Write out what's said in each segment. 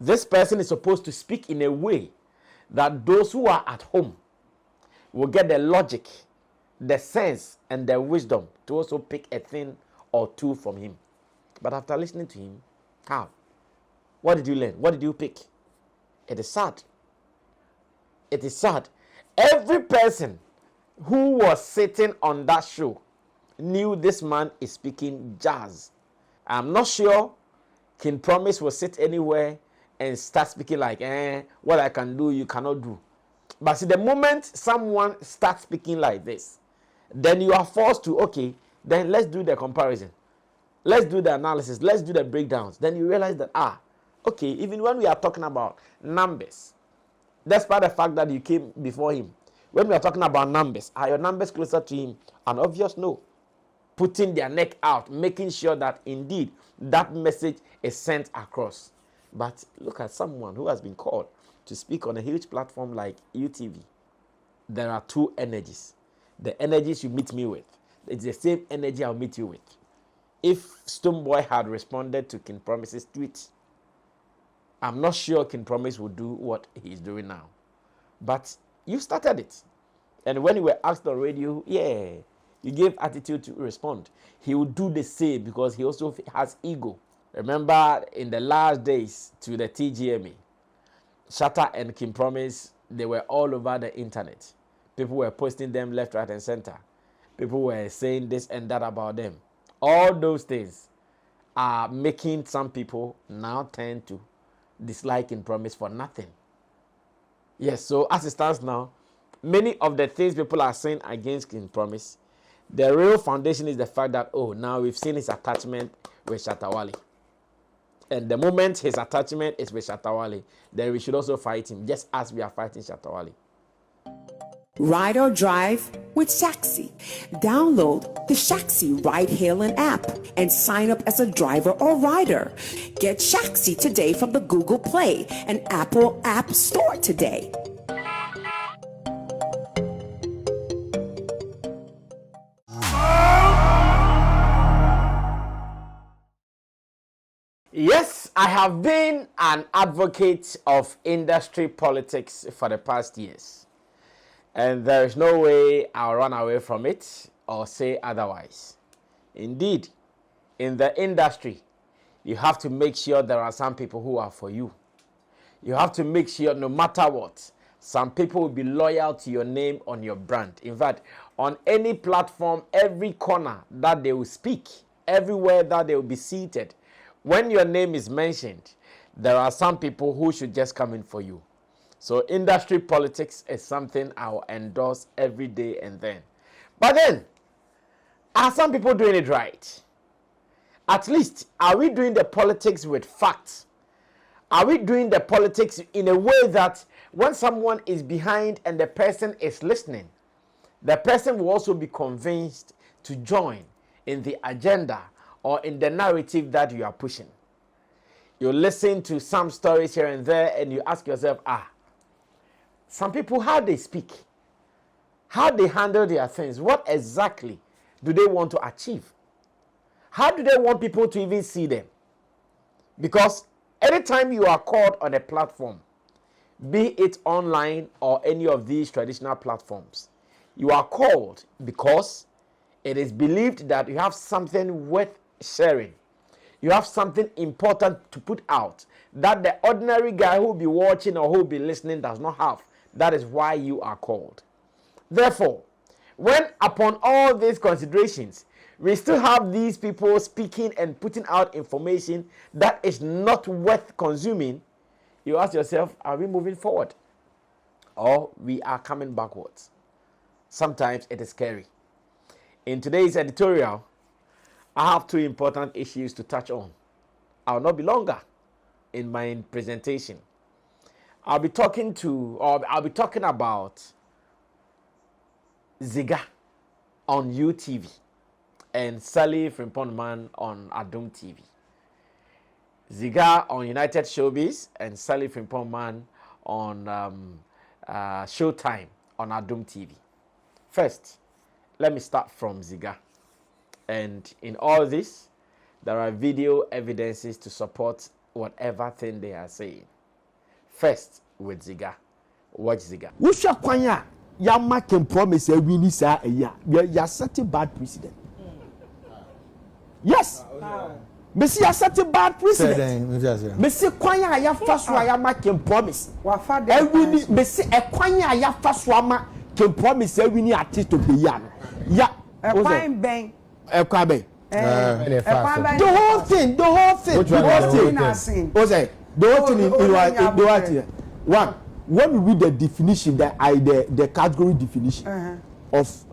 This person is supposed to speak in a way that those who are at home will get the logic, the sense, and the wisdom to also pick a thing or two from him. But after listening to him, how? What did you learn? What did you pick? It is sad. It is sad. Every person who was sitting on that show knew this man is speaking jazz. I'm not sure King Promise will sit anywhere and start speaking like, what I can do, you cannot do. But see, the moment someone starts speaking like this, then you are forced to, okay, then let's do the comparison. Let's do the analysis. Let's do the breakdowns. Then you realize that, okay, even when we are talking about numbers, despite the fact that you came before him, when we are talking about numbers, are your numbers closer to him? An obvious no. Putting their neck out, making sure that indeed that message is sent across. But look at someone who has been called to speak on a huge platform like UTV. There are two energies. The energies you meet me with, it's the same energy I'll meet you with. If Stonebwoy had responded to King Promise's tweet, I'm not sure King Promise would do what he's doing now. But you started it. And when you were asked on radio, you gave attitude to respond. He will do the same because he also has ego. Remember in the last days to the TGMA, Shatta and King Promise, they were all over the internet. People were posting them left, right, and center. People were saying this and that about them. All those things are making some people now tend to dislike King Promise for nothing. Yes, so as it stands now, many of the things people are saying against King Promise, the real foundation is the fact that, now we've seen his attachment with Shatta Wale. And the moment his attachment is with Shatta Wale, then we should also fight him, just as we are fighting Shatta Wale. Ride or drive with Shaxi. Download the Shaxi ride-hailing app and sign up as a driver or rider. Get Shaxi today from the Google Play and Apple App Store today. Yes, I have been an advocate of industry politics for the past years. And there is no way I'll run away from it or say otherwise. Indeed, in the industry, you have to make sure there are some people who are for you. You have to make sure no matter what, some people will be loyal to your name on your brand. In fact, on any platform, every corner that they will speak, everywhere that they will be seated, when your name is mentioned, there are some people who should just come in for you. So industry politics is something I'll endorse every day and then. But then, are some people doing it right? At least, are we doing the politics with facts? Are we doing the politics in a way that when someone is behind and the person is listening, the person will also be convinced to join in the agenda or in the narrative that you are pushing? You listen to some stories here and there and you ask yourself, some people, how they speak, how they handle their things, what exactly do they want to achieve? How do they want people to even see them? Because anytime you are called on a platform, be it online or any of these traditional platforms, you are called because it is believed that you have something worth sharing. You have something important to put out that the ordinary guy who will be watching or who will be listening does not have. That is why you are called. Therefore, when upon all these considerations, we still have these people speaking and putting out information that is not worth consuming, you ask yourself, are we moving forward? Or we are coming backwards? Sometimes it is scary. In today's editorial, I have two important issues to touch on. I will not be longer in my presentation. I'll be talking about Ziga on UTV and Salifon Man on Adom TV. Ziga on United Showbiz and Salifon Man on Showtime on Adom TV. First, let me start from Ziga. And in all this, there are video evidences to support whatever thing they are saying. First with Ziga. Watch Ziga. We shall kwanya ya make promise a win is a year. You set a bad precedent. Yes. Messi has set a bad precedent. Messi kwanya ya first one ya make promise. E win Messi e kwanya ya first one can promise a win artist of the year. Yeah. A fine bang. A kwabe. The whole thing. The whole thing in one. When we read the definition, the category definition of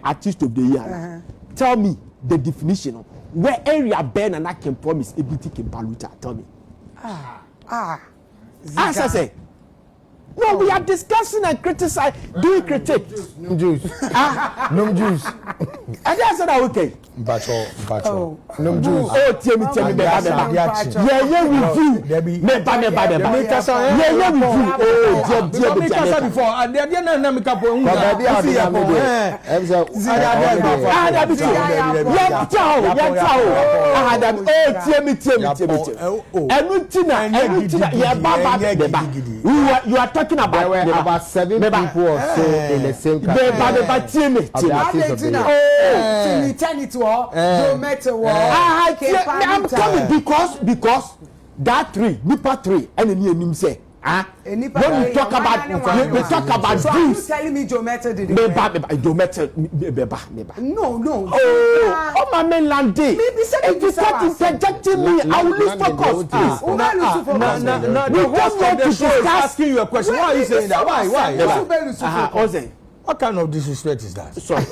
artist of the year, tell me the definition of where area Ben and I can promise ability can paluta. Tell me. As I say, no, we are discussing and criticizing. Do you critique? No juice. No juice. I just said, okay. Bacho. No juice. Oh, tell me, yeah, review. Never. Yeah, review. Oh, dear, before. And they didn't know me couple. You are talking about 7 people or so in the same category. I'm coming because that 3, Nipa 3, and then you say, when we talk about this, you telling me Joe Meta did it? No. Oh, my mainland day. If you start interjecting me, I will lose focus. The host of the show is asking you a question. Why are you saying that? Why? What kind of disrespect is that? Sorry.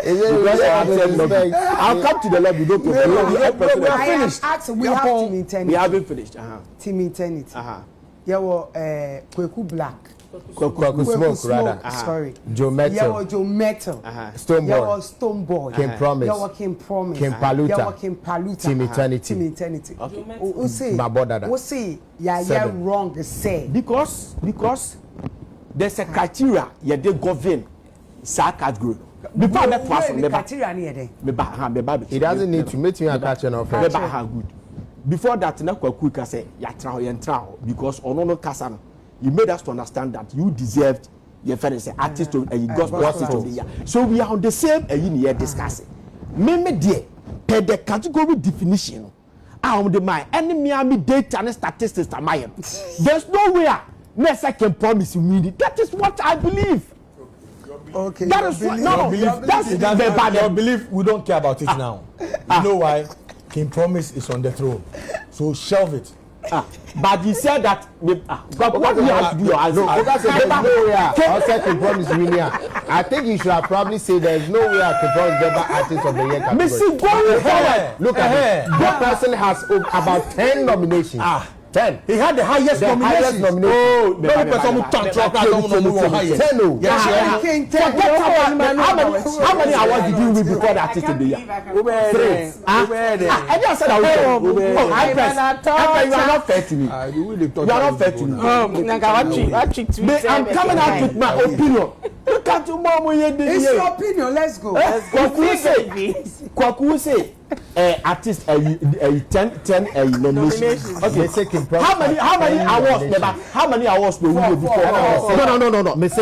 I'll come to the lobby. Don't We are finished. We have team eternity. We haven't finished. Team eternity. Yeah, Kweku Black. Kweku Smoke, rather. Sorry. Joe Metal. Yeah, Joe Metal. Stoneboy. Stoneboy. Kim Promise. Yeah, Kim Promise. Kim Paluta. Yeah, Kim Paluta. Team Eternity. Team Eternity. Okay. We say. Babodada. Yeah, wrong. Say. Because there's a criteria you dey govern Sakat group. Before I make pass on me He doesn't need to make me a catch and offer. Good. Before that, na quick I say ya try because ono kasa no. You made us to understand that you deserved your friend artist of gospel artist of the year. So we are on the same year discussing. Me dear, per the category definition. On the my enemy army data and statistics are my. There's nowhere Nessa can promise you me. That is what I believe. Okay. That is what, your belief. We don't care about it now. You know why? King Promise is on the throne, so shelve it. But you said that. But what you have to do? King Promise winner. I think you should have probably said there's no way I can promise better artist of the year category. Look at it. That person has about 10 nominations. 10. He had the highest nomination. Oh, no person who talk highest. 10. How many awards did you win before the artist of the year? 3. I just said I will. You are not fair to me. You are not fair to me. I'm coming out with my opinion. Look at your mom. It's your opinion. Let's go. Kwaku say artist 10 nominations. Okay. How many awards? How many awards were we win before? No.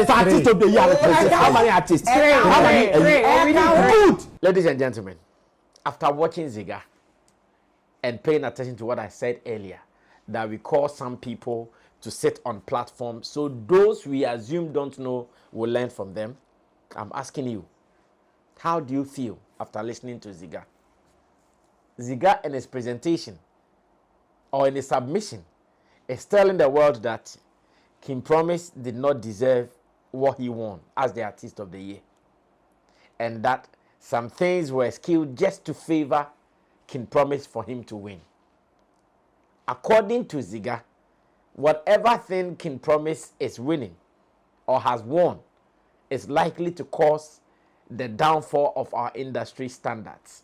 Artist of the year. How many artists? 3. How many? Good. Ladies and gentlemen, after watching Ziga and paying attention to what I said earlier, that we call some people to sit on platforms so those we assume don't know will learn from them. I'm asking you, how do you feel after listening to Ziga? Ziga in his presentation or in his submission is telling the world that King Promise did not deserve what he won as the artist of the year, and that some things were skewed just to favor King Promise for him to win. According to Ziga, whatever thing King Promise is winning or has won is likely to cause the downfall of our industry standards,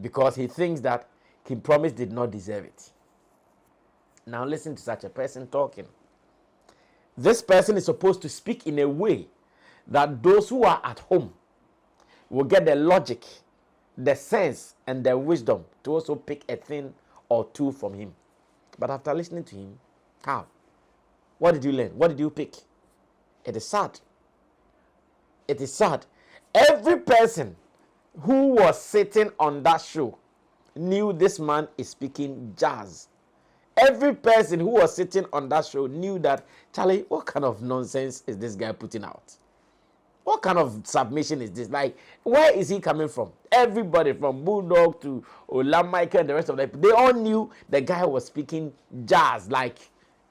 because he thinks that King Promise did not deserve it. Now listen to such a person talking. This person is supposed to speak in a way that those who are at home will get the logic, the sense, and the wisdom to also pick a thing or two from him. But after listening to him, how? What did you learn? What did you pick? It is sad. It is sad. Every person who was sitting on that show knew this man is speaking jazz. Every person who was sitting on that show knew that, Charlie, what kind of nonsense is this guy putting out? What kind of submission is this? Like, where is he coming from? Everybody from Bulldog to Ola Michael and the rest of them, they all knew the guy was speaking jazz, like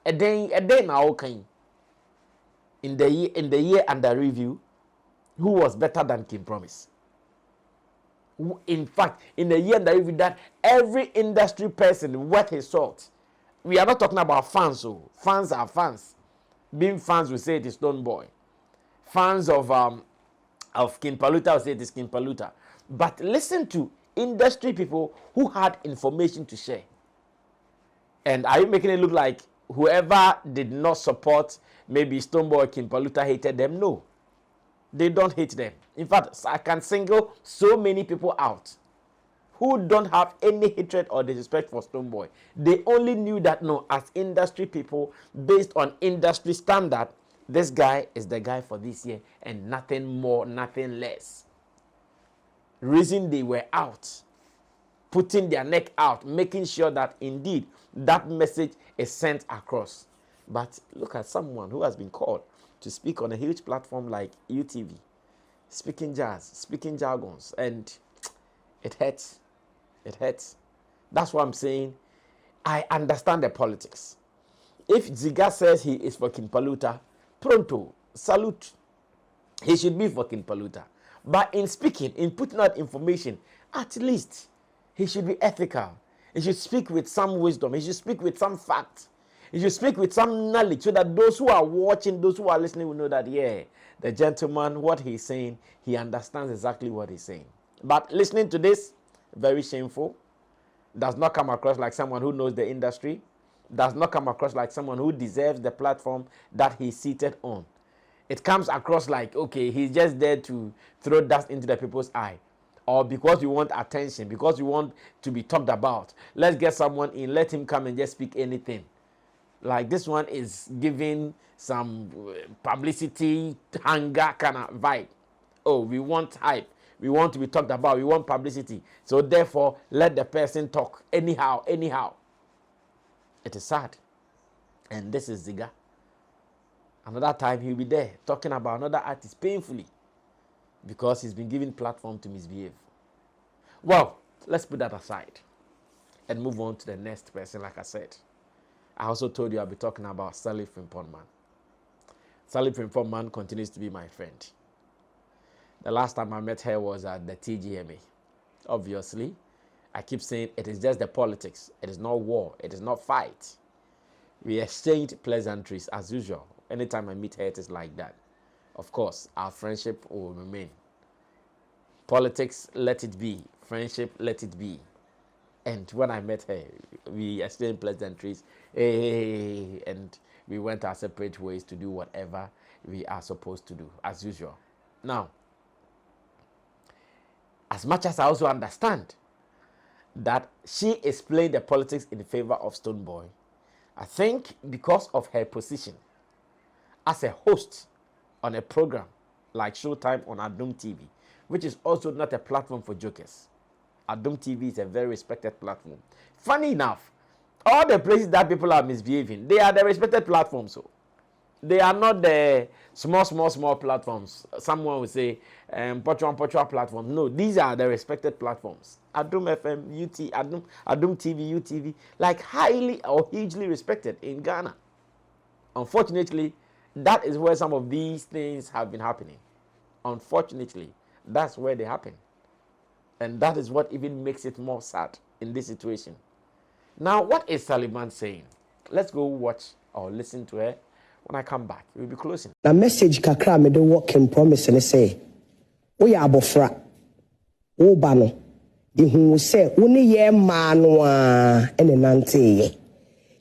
a day now. Okay. In the year under review, who was better than King Promise? In fact, in the year under review, that every industry person worth his salt. We are not talking about fans, so fans are fans. Being fans, we say it is Stone Boy. Fans of King Paluta will say it is King Paluta. But listen to industry people who had information to share. And are you making it look like whoever did not support maybe Stone Boy or King Paluta hated them? No. They don't hate them. In fact, I can single so many people out who don't have any hatred or disrespect for Stone Boy. They only knew that, no, as industry people, based on industry standard, this guy is the guy for this year and nothing more, nothing less. Reason they were out, putting their neck out, making sure that indeed that message is sent across. But look at someone who has been called to speak on a huge platform like UTV, speaking jazz, speaking jargons, and it hurts. It hurts. That's what I'm saying. I understand the politics. If Ziga says he is for King Paluta, pronto, salute. He should be for King Paluta. But in speaking, in putting out information, at least he should be ethical. He should speak with some wisdom. He should speak with some fact. He should speak with some knowledge so that those who are watching, those who are listening will know that, yeah, the gentleman, what he's saying, he understands exactly what he's saying. But listening to this, very shameful. Does not come across like someone who knows the industry. Does not come across like someone who deserves the platform that he's seated on. It comes across like, okay, he's just there to throw dust into the people's eye. Or because we want attention, because we want to be talked about. Let's get someone in, let him come and just speak anything. Like this one is giving some publicity, hunger kind of vibe. Oh, we want hype. We want to be talked about. We want publicity. So therefore, let the person talk anyhow. It is sad. And this is Ziga. Another time he'll be there talking about another artist painfully because he's been given platform to misbehave. Well, let's put that aside and move on to the next person. Like I said, I also told you I'll be talking about Salifon Man. Salifon Man continues to be my friend. The last time I met her was at the TGMA. Obviously, I keep saying it is just the politics. It is not war. It is not fight. We exchanged pleasantries as usual. Anytime I meet her, it is like that. Of course, our friendship will remain. Politics, let it be. Friendship, let it be. And when I met her, we exchanged pleasantries. And we went our separate ways to do whatever we are supposed to do, as usual. Now, as much as I also understand that she is playing the politics in favor of Stone Boy, I think because of her position as a host on a program like Showtime on Adom TV, which is also not a platform for jokers. Adom TV is a very respected platform. Funny enough, all the places that people are misbehaving, they are the respected platforms. So they are not the small platforms. Someone will say, Pochua platform. No, these are the respected platforms. Adom FM, Adom TV, UTV, like highly or hugely respected in Ghana. Unfortunately, that is where some of these things have been happening. Unfortunately, that's where they happen. And that is what even makes it more sad in this situation. Now, what is Sallymann saying? Let's go watch or listen to her. When I come back, we'll be closing. The message kakra me do work and promise and say, we are abofra, o bano, ihu say, uni ye manwa, ene nante ye.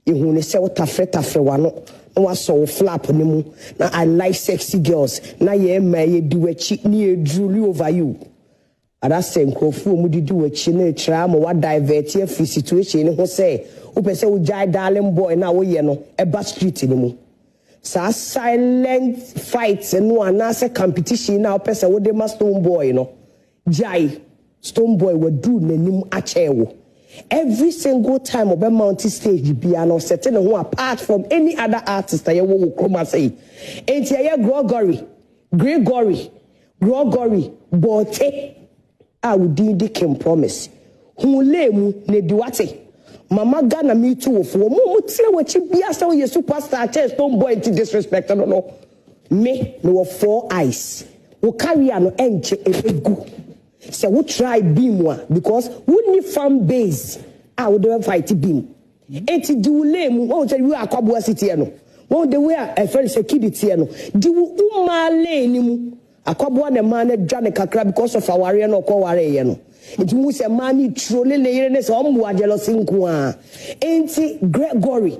Ihu say, what tafre wano, no so flap nimu. Now I like sexy girls. Now ye may do a cheat near Julie over you. Ada say nkrofo mu didi wachi na tra ma wa divert ya free situation ni ho say wo pese wo jai darling boy na wo ye no eba street ni mu sa silent fights no anase competition na wo pese wo de ma stone boy no jai stone boy we do nanim achewo every single time obe mount stage bia no setting ho apart from any other artist that you wo kroma say enti ya Gregory bote a wudi can promise hu lemu ne diwate mama Ghana me too for mo tire wachi bia say we superstar chest stone boy to disrespect no me no 4 eyes wo carry no enche egu say we try beam one because we need fan base a we dey fight beam enti di lemu o say we akwaboa city no one the way I feel security no di umale ni mu akwaboa na man na dwa ne kakra because of our area no ko ware ye no nti mu se man ni trole le yere ne se o mu jealousy nko a enti Gregory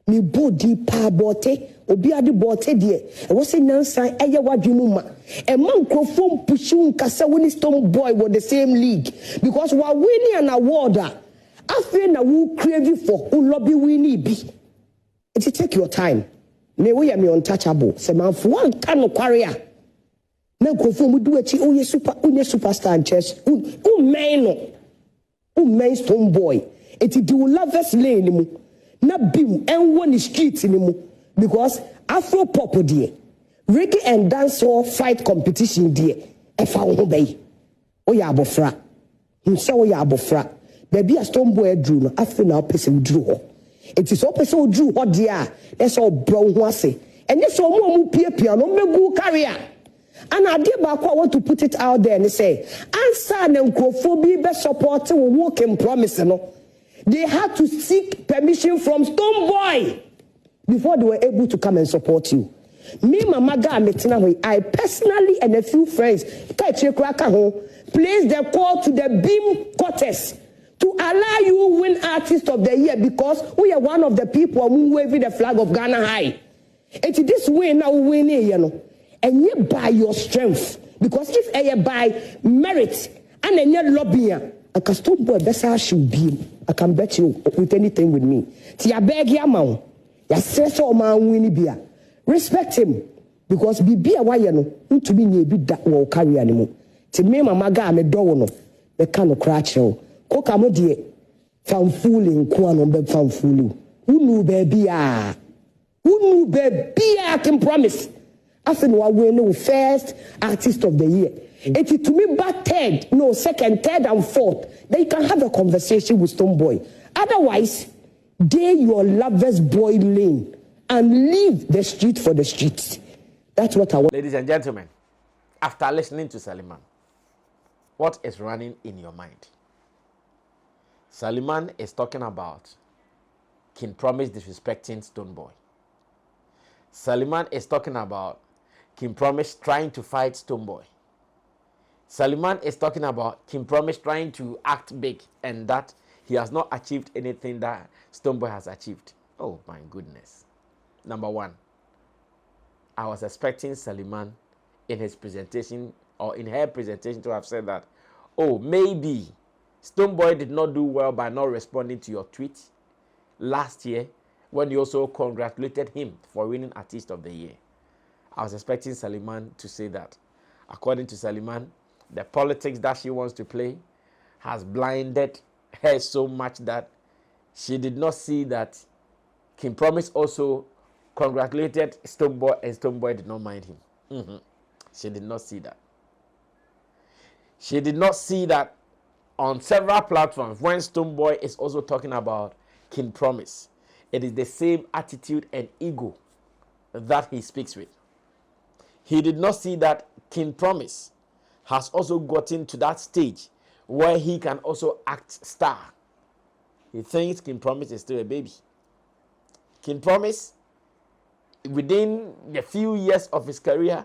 mi body pa bote obi ade bote de e wo se nansan eye wadwenu ma e man krofom pushun kasa woni stone boy with the same league because we are winning an award after na we crave for lobby winning bi it take your time me we am untouchable se man for one kan kwaria na krofom du achi o ye superstar and chess o men stone boy it do lovers lane mu na bim enwo ni street ni mu because afro pop die reggae and dancehall fight competition die e fa wo bay o ya abofra himse o ya abofra baby a stone boy drew no afro na person drew ho it is person drew ho dia e so bro ho ase enye so mu piapia no megu career and ade ba kwa want to put it out there and say answer na nkrofobi be support wo working promise no they had to seek permission from Stone Boy before they were able to come and support you. Me, Mama I personally and a few friends placed the call to the beam quarters to allow you win Artist of the Year because we are one of the people who waving the flag of Ghana high. It's this way now winning, you know, and you by your strength because if I by merit and then you lobbying. A custom boy best I should be. I can bet you with anything with me. Tia beg ya man. Ya say so man winnie bia. Respect him. Because be a wire no. To be near bid that will carry animal. To me mama ga me do no. The kind of cratch no. Koka mo die. Fan fooling kwa no be fan fooling. Who knew baby ah. Who knew baby I can promise. I said no win first Artist of the Year. If it to me back third, no second, third, and fourth, then you can have a conversation with Stone Boy. Otherwise, they your lover's boy lane and leave the street for the streets. That's what I want. Ladies and gentlemen, after listening to Sallymann, what is running in your mind? Sallymann is talking about King Promise disrespecting Stone Boy. Sallymann is talking about King Promise trying to fight Stone Boy. Sallymann is talking about King Promise trying to act big and that he has not achieved anything that Stone Boy has achieved. Oh my goodness. Number one, I was expecting Sallymann in his presentation or in her presentation to have said that, oh, maybe Stone Boy did not do well by not responding to your tweet last year when you also congratulated him for winning Artist of the Year. I was expecting Sallymann to say that. According to Sallymann, the politics that she wants to play has blinded her so much that she did not see that King Promise also congratulated Stone Boy and Stone Boy did not mind him. She did not see that. She did not see that on several platforms when Stone Boy is also talking about King Promise. It is the same attitude and ego that he speaks with. He did not see that King Promise has also gotten to that stage where he can also act star. He thinks King Promise is still a baby. King Promise, within the few years of his career,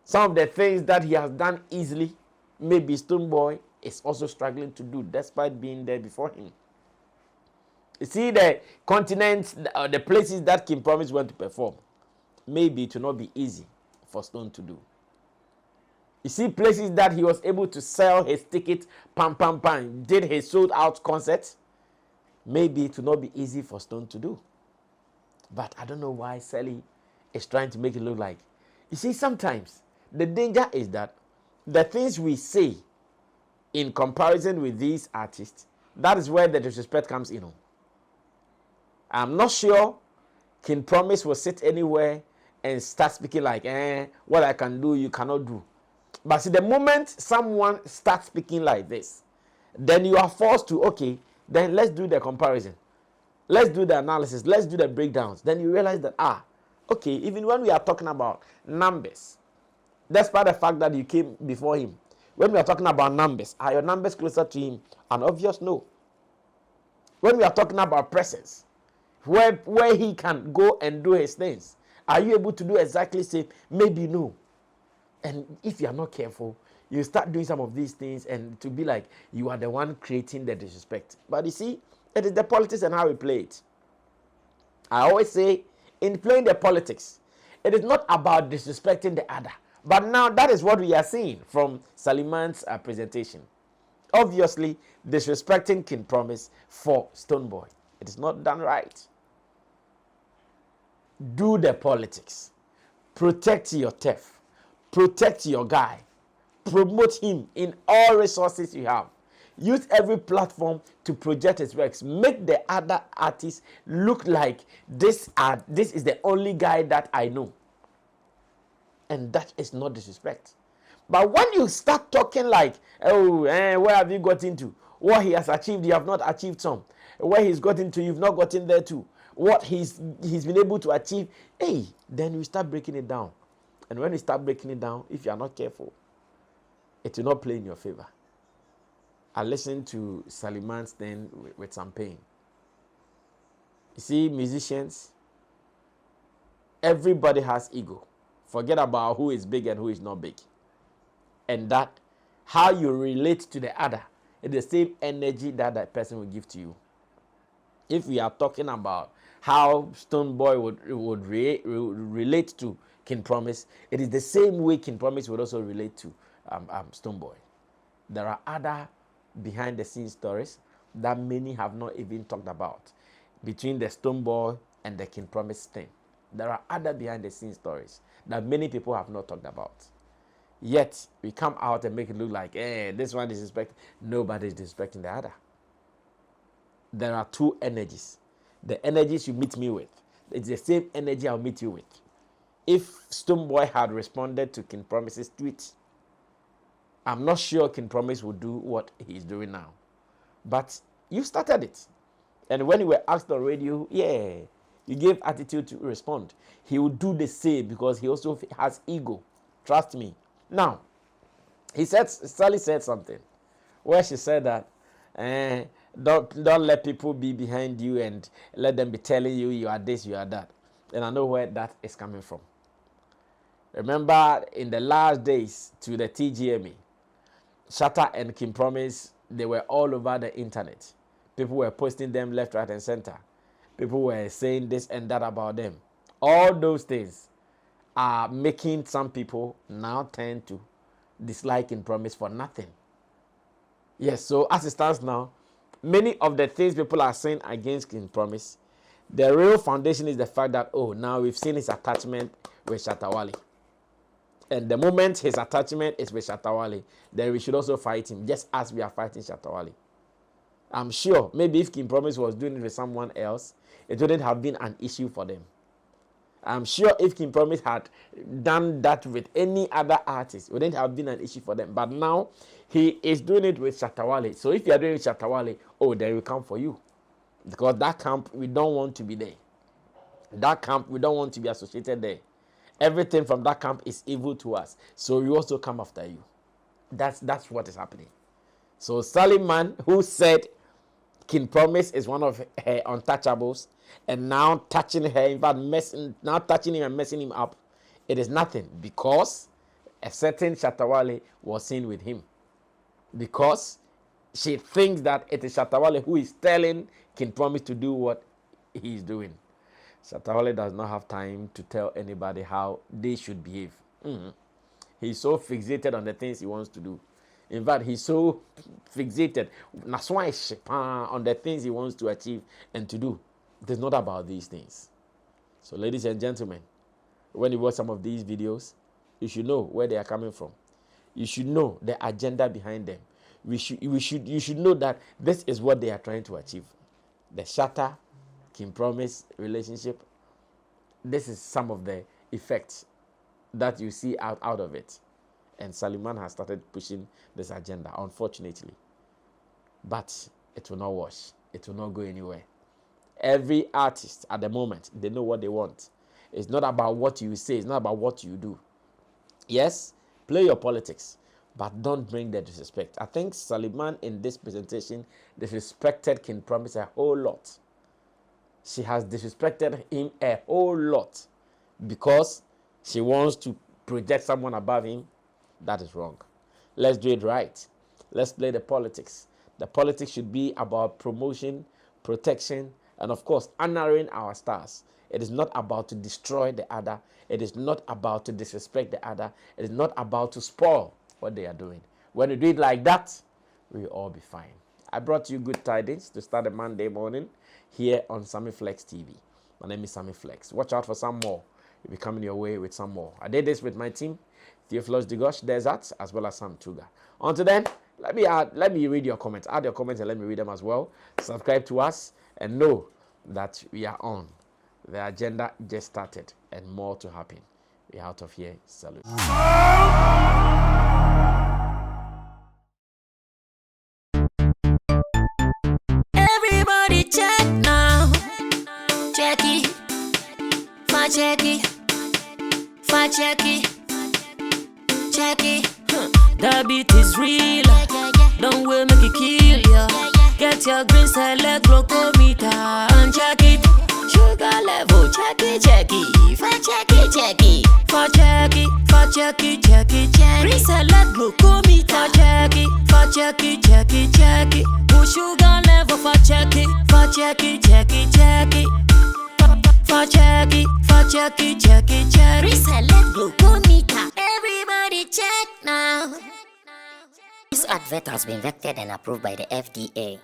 some of the things that he has done easily, maybe Stone Boy is also struggling to do despite being there before him. You see the continents, the places that King Promise went to perform, maybe it will not be easy for Stone to do. You see places that he was able to sell his ticket, pam, pam, pam, did his sold out concert. Maybe it will not be easy for Stone to do. But I don't know why Sally is trying to make it look like. You see, sometimes the danger is that the things we say in comparison with these artists, that is where the disrespect comes in. I'm not sure King Promise will sit anywhere and start speaking like, what I can do, you cannot do. But see, the moment someone starts speaking like this, then you are forced to, okay, then let's do the comparison. Let's do the analysis. Let's do the breakdowns. Then you realize that, okay, even when we are talking about numbers, despite the fact that you came before him, when we are talking about numbers, are your numbers closer to him? An obvious no. When we are talking about presence, where he can go and do his things, are you able to do exactly the same? Maybe no. And if you are not careful, you start doing some of these things and to be like you are the one creating the disrespect. But you see, it is the politics and how we play it. I always say, in playing the politics, it is not about disrespecting the other. But now that is what we are seeing from Salimann's presentation. Obviously, disrespecting King Promise for Stonebwoy. It is not done right. Do the politics. Protect your turf. Protect your guy. Promote him in all resources you have. Use every platform to project his works. Make the other artists look like this is the only guy that I know. And that is not disrespect. But when you start talking like, where have you got into? What he has achieved, you have not achieved some. Where he's gotten to, you've not gotten there too. What he's been able to achieve, then you start breaking it down. And when you start breaking it down, if you are not careful, it will not play in your favor. I listened to Salimann's thing with some pain. You see, musicians, everybody has ego. Forget about who is big and who is not big. And that, how you relate to the other, is the same energy that person will give to you. If we are talking about how Stonebwoy would relate to King Promise, it is the same way King Promise would also relate to Stonebwoy. There are other behind the scenes stories that many have not even talked about between the Stonebwoy and the King Promise thing. There are other behind the scenes stories that many people have not talked about. Yet we come out and make it look like, this one is disrespecting. Nobody is disrespecting the other. There are two energies. The energies you meet me with, it's the same energy I'll meet you with. If Stonebwoy had responded to King Promise's tweet, I'm not sure King Promise would do what he's doing now. But you started it. And when you were asked on radio, you gave attitude to respond. He will do the same because he also has ego. Trust me. Now, Sally said something where she said that don't let people be behind you and let them be telling you you are this, you are that. And I know where that is coming from. Remember, in the last days to the TGME, Shatta and King Promise, they were all over the internet. People were posting them left, right, and center. People were saying this and that about them. All those things are making some people now tend to dislike King Promise for nothing. Yes, so as it stands now, many of the things people are saying against King Promise, the real foundation is the fact that, now we've seen his attachment with Shatta Wale. And the moment his attachment is with Shatta Wale, then we should also fight him, just as we are fighting Shatta Wale. I'm sure, maybe if King Promise was doing it with someone else, it wouldn't have been an issue for them. I'm sure if King Promise had done that with any other artist, it wouldn't have been an issue for them. But now, he is doing it with Shatta Wale. So if you are doing it with Shatta Wale, then we come for you. Because that camp, we don't want to be there. That camp, we don't want to be associated there. Everything from that camp is evil to us. So we also come after you. That's what is happening. So Sallymann, who said King Promise is one of her untouchables, and now touching her, in fact, now touching him and messing him up, it is nothing because a certain Shatta Wale was seen with him. Because she thinks that it is Shatta Wale who is telling King Promise to do what he is doing. Shatta Wale does not have time to tell anybody how they should behave. He's so fixated on the things he wants to do. In fact, he's so fixated on the things he wants to achieve and to do. It is not about these things. So, ladies and gentlemen, when you watch some of these videos, you should know where they are coming from. You should know the agenda behind them. You should know that this is what they are trying to achieve. The Shatta King Promise relationship. This is some of the effects that you see out of it. And Sallymann has started pushing this agenda, unfortunately. But it will not wash. It will not go anywhere. Every artist at the moment, they know what they want. It's not about what you say. It's not about what you do. Yes, play your politics, but don't bring the disrespect. I think Sallymann in this presentation disrespected King Promise a whole lot. She has disrespected him a whole lot because she wants to project someone above him. That is wrong. Let's do it right. Let's play the politics. The politics should be about promotion, protection, and of course, honoring our stars. It is not about to destroy the other. It is not about to disrespect the other. It is not about to spoil what they are doing. When you do it like that, we'll all be fine. I brought you good tidings to start a Monday morning here on Sammy Flex TV. My name is Sammy Flex. Watch out for some more. We'll be coming your way with some more. I did this with my team, Theophilus Digosh Desert, as well as Sam Tuga. Until then, let me read your comments. Add your comments and let me read them as well. Subscribe to us and know that we are on. The agenda just started and more to happen. We're out of here. Salute. Everybody check now. Check it. Check it. Check it. Check it. The beat is real. Don't wait, make it kill ya. Get your green select glucometer and check it. Sugar level, check it. Check it. Check it. Check it. Green select glucometer. Check it. Push sugar level for check it. Check it. Reselect glucometer. Everybody check now. This advert has been vetted and approved by the FDA.